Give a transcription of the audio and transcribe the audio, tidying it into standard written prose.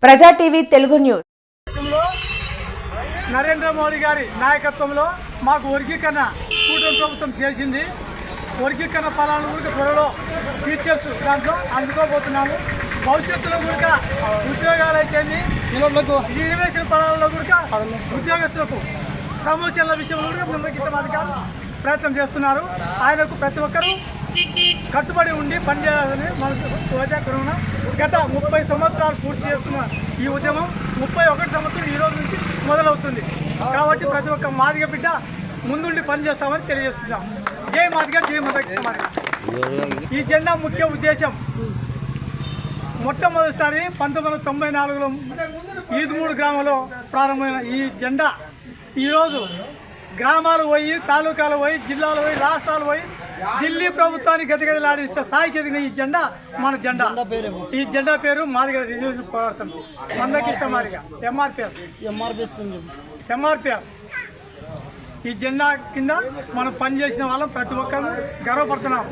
ప్రజా TV Telugu news. Narendra Modi గారి నాయకత్వంలో మాకు వర్గీకరణ కూటమి ప్రభుత్వం చేసింది. వర్గీకరణ ఫలాలను కూడా త్వరలో టీచర్స్ దాంట్లో అందుకోబోతున్నాము. భవిష్యత్తులో కూడా ఉద్యోగాలు అయితేమి రిజర్వేషన్ ఫలాలలో కూడా ఉద్యోగస్తులకు ప్రమోషన్ల విషయంలో కూడా బృందకృష్ణ ప్రయత్నం చేస్తున్నారు. ఆయనకు ప్రతి ఒక్కరూ కట్టుబడి ఉండి పనిచేయాలని మనసు కోరుకుంటున్నాం. గత 30 సంవత్సరాలు పూర్తి చేసుకున్న ఈ ఉద్యమం 31 సంవత్సరం ఈ రోజు నుంచి మొదలవుతుంది. కాబట్టి ప్రతి ఒక్క మాదిగ బిడ్డ ముందుండి పనిచేస్తామని తెలియజేస్తున్నాం. జై మాదిగ, జై బృందకృష్ణ మాదిగ. ఈ జెండా ముఖ్య ఉద్దేశం మొట్టమొదటిసారి 1994లో ఈదుమూడు గ్రామంలో ప్రారంభమైన ఈ జెండా ఈరోజు గ్రామాలు పోయి, తాలూకాలు పోయి, జిల్లాలు పోయి, రాష్ట్రాలు పోయి, ఢిల్లీ ప్రభుత్వాన్ని గతిగతిలాడించే స్థాయికి ఎదిగిన ఈ జెండా మన జెండా. ఈ జెండా పేరు మాదిగ రిజర్వేషన్ పోరాట సమితి బృందకృష్ణ మాదిగ ఎంఆర్పిఎస్. ఈ జెండా కింద మనం పనిచేసిన వాళ్ళం ప్రతి ఒక్కరు గర్వపడుతున్నాం.